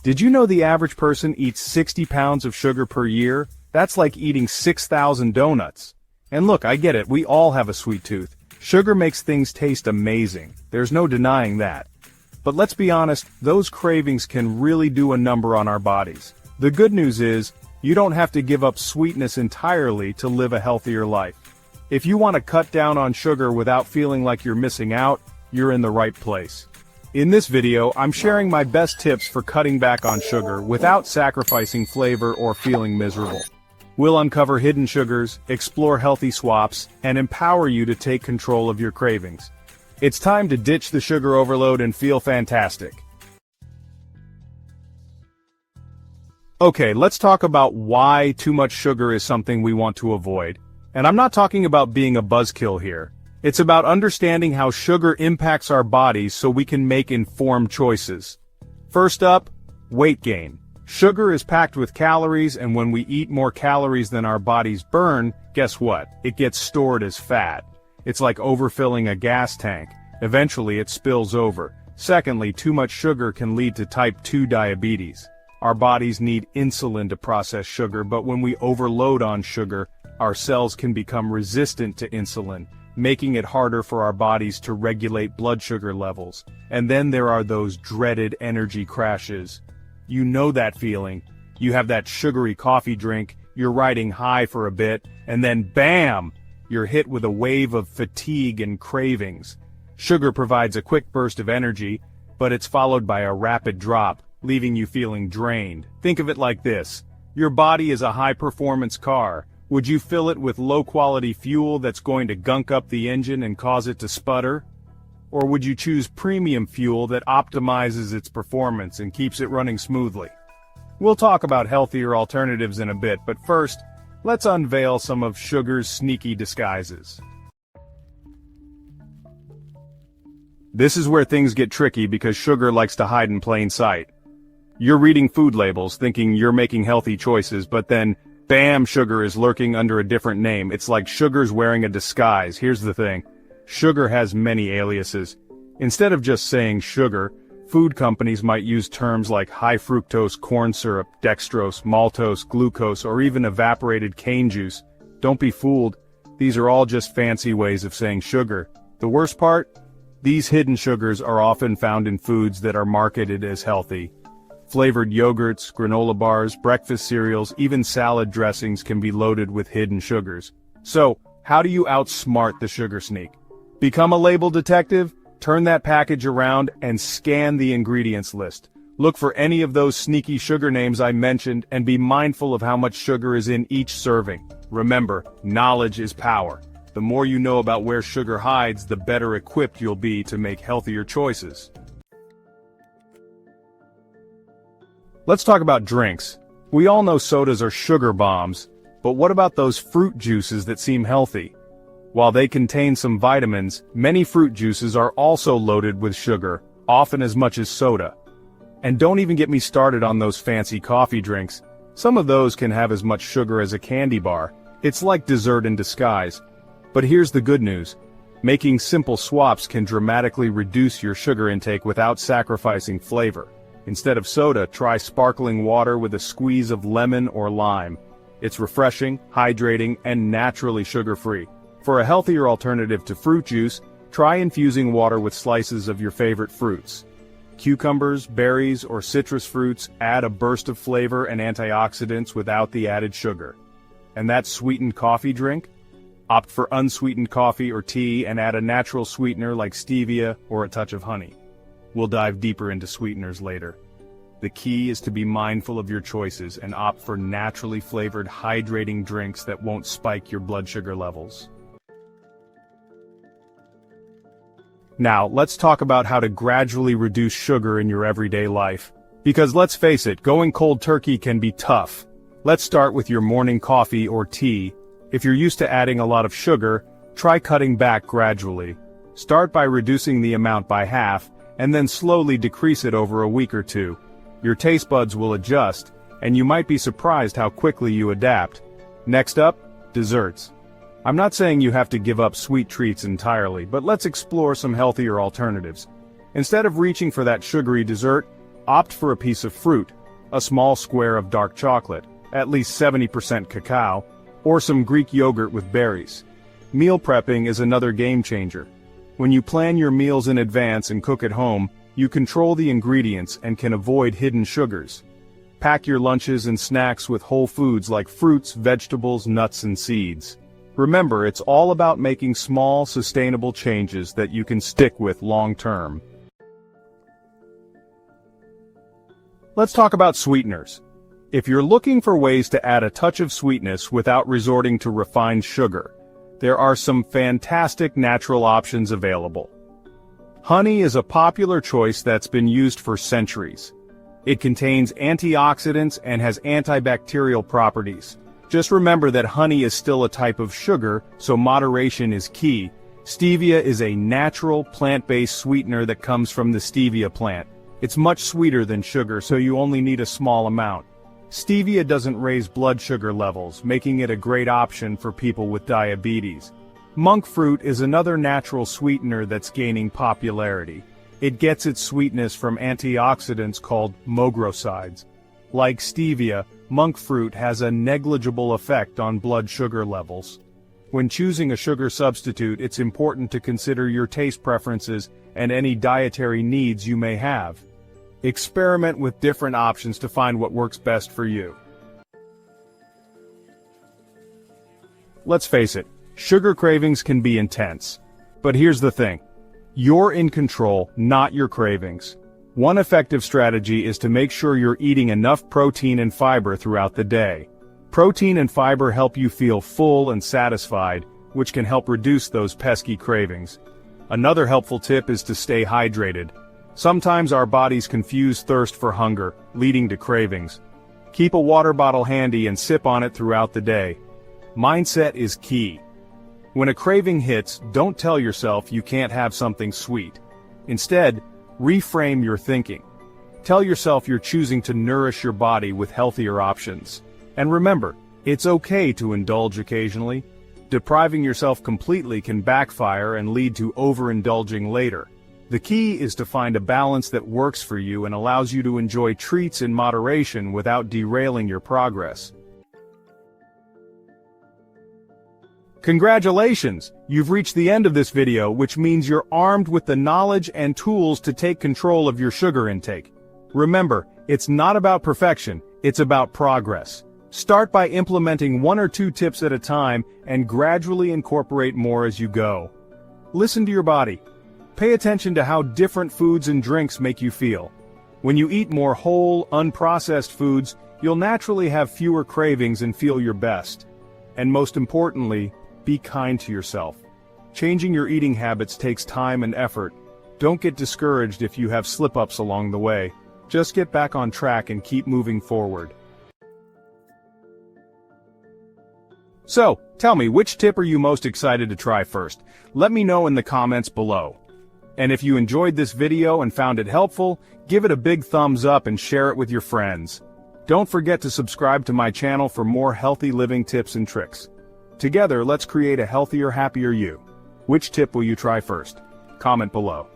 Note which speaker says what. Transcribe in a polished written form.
Speaker 1: Did you know the average person eats 60 pounds of sugar per year? That's like eating 6,000 donuts. And look, I get it, we all have a sweet tooth. Sugar makes things taste amazing. There's no denying that. But let's be honest, those cravings can really do a number on our bodies. The good news is, you don't have to give up sweetness entirely to live a healthier life. If you want to cut down on sugar without feeling like you're missing out, you're in the right place. In this video, I'm sharing my best tips for cutting back on sugar without sacrificing flavor or feeling miserable. We'll uncover hidden sugars, explore healthy swaps, and empower you to take control of your cravings. It's time to ditch the sugar overload and feel fantastic. Okay, let's talk about why too much sugar is something we want to avoid. And I'm not talking about being a buzzkill here. It's about understanding how sugar impacts our bodies so we can make informed choices. First up, weight gain. Sugar is packed with calories, and when we eat more calories than our bodies burn, guess what? It gets stored as fat. It's like overfilling a gas tank. Eventually it spills over. Secondly, too much sugar can lead to type 2 diabetes. Our bodies need insulin to process sugar, but when we overload on sugar, our cells can become resistant to insulin, making it harder for our bodies to regulate blood sugar levels. And then there are those dreaded energy crashes. You know that feeling. You have that sugary coffee drink, you're riding high for a bit, and then BAM! You're hit with a wave of fatigue and cravings. Sugar provides a quick burst of energy, but it's followed by a rapid drop, leaving you feeling drained. Think of it like this. Your body is a high-performance car. Would you fill it with low-quality fuel that's going to gunk up the engine and cause it to sputter? Or would you choose premium fuel that optimizes its performance and keeps it running smoothly? We'll talk about healthier alternatives in a bit, but first, let's unveil some of sugar's sneaky disguises. This is where things get tricky because sugar likes to hide in plain sight. You're reading food labels thinking you're making healthy choices, but then BAM! Sugar is lurking under a different name. It's like sugar's wearing a disguise. Here's the thing. Sugar has many aliases. Instead of just saying sugar, food companies might use terms like high fructose corn syrup, dextrose, maltose, glucose, or even evaporated cane juice. Don't be fooled. These are all just fancy ways of saying sugar. The worst part? These hidden sugars are often found in foods that are marketed as healthy. Flavored yogurts, granola bars, breakfast cereals, even salad dressings can be loaded with hidden sugars. So, how do you outsmart the sugar sneak? Become a label detective, turn that package around, and scan the ingredients list. Look for any of those sneaky sugar names I mentioned and be mindful of how much sugar is in each serving. Remember, knowledge is power. The more you know about where sugar hides, the better equipped you'll be to make healthier choices. Let's talk about drinks. We all know sodas are sugar bombs, but what about those fruit juices that seem healthy? While they contain some vitamins, many fruit juices are also loaded with sugar, often as much as soda. And don't even get me started on those fancy coffee drinks. Some of those can have as much sugar as a candy bar. It's like dessert in disguise. But here's the good news. Making simple swaps can dramatically reduce your sugar intake without sacrificing flavor. Instead of soda, try sparkling water with a squeeze of lemon or lime. It's refreshing, hydrating, and naturally sugar-free. For a healthier alternative to fruit juice, try infusing water with slices of your favorite fruits. Cucumbers, berries, or citrus fruits add a burst of flavor and antioxidants without the added sugar. And that sweetened coffee drink? Opt for unsweetened coffee or tea and add a natural sweetener like stevia or a touch of honey. We'll dive deeper into sweeteners later. The key is to be mindful of your choices and opt for naturally flavored, hydrating drinks that won't spike your blood sugar levels. Now, let's talk about how to gradually reduce sugar in your everyday life. Because let's face it, going cold turkey can be tough. Let's start with your morning coffee or tea. If you're used to adding a lot of sugar, try cutting back gradually. Start by reducing the amount by half, and then slowly decrease it over a week or two. Your taste buds will adjust, and you might be surprised how quickly you adapt. Next up, desserts. I'm not saying you have to give up sweet treats entirely, but let's explore some healthier alternatives. Instead of reaching for that sugary dessert, Opt for a piece of fruit, a small square of dark chocolate, at least 70% cacao, or some Greek yogurt with berries. Meal prepping is another game changer. When you plan your meals in advance and cook at home, you control the ingredients and can avoid hidden sugars. Pack your lunches and snacks with whole foods like fruits, vegetables, nuts, and seeds. Remember, it's all about making small, sustainable changes that you can stick with long-term. Let's talk about sweeteners. If you're looking for ways to add a touch of sweetness without resorting to refined sugar, there are some fantastic natural options available. Honey is a popular choice that's been used for centuries. It contains antioxidants and has antibacterial properties. Just remember that honey is still a type of sugar, so moderation is key. Stevia is a natural, plant-based sweetener that comes from the stevia plant. It's much sweeter than sugar, so you only need a small amount. Stevia doesn't raise blood sugar levels, making it a great option for people with diabetes. Monk fruit is another natural sweetener that's gaining popularity. It gets its sweetness from antioxidants called mogrosides. Like stevia, monk fruit has a negligible effect on blood sugar levels. When choosing a sugar substitute, it's important to consider your taste preferences and any dietary needs you may have. Experiment with different options to find what works best for you. Let's face it, sugar cravings can be intense. But here's the thing. You're in control, not your cravings. One effective strategy is to make sure you're eating enough protein and fiber throughout the day. Protein and fiber help you feel full and satisfied, which can help reduce those pesky cravings. Another helpful tip is to stay hydrated. Sometimes our bodies confuse thirst for hunger, leading to cravings. Keep a water bottle handy and sip on it throughout the day. Mindset is key. When a craving hits, don't tell yourself you can't have something sweet. Instead, reframe your thinking. Tell yourself you're choosing to nourish your body with healthier options. And remember, it's okay to indulge occasionally. Depriving yourself completely can backfire and lead to overindulging later. The key is to find a balance that works for you and allows you to enjoy treats in moderation without derailing your progress. Congratulations! You've reached the end of this video, which means you're armed with the knowledge and tools to take control of your sugar intake. Remember, it's not about perfection, it's about progress. Start by implementing 1 or 2 tips at a time and gradually incorporate more as you go. Listen to your body. Pay attention to how different foods and drinks make you feel. When you eat more whole, unprocessed foods, you'll naturally have fewer cravings and feel your best. And most importantly, be kind to yourself. Changing your eating habits takes time and effort. Don't get discouraged if you have slip-ups along the way. Just get back on track and keep moving forward. So, tell me, which tip are you most excited to try first? Let me know in the comments below. And if you enjoyed this video and found it helpful, give it a big thumbs up and share it with your friends. Don't forget to subscribe to my channel for more healthy living tips and tricks. Together, let's create a healthier, happier you. Which tip will you try first? Comment below.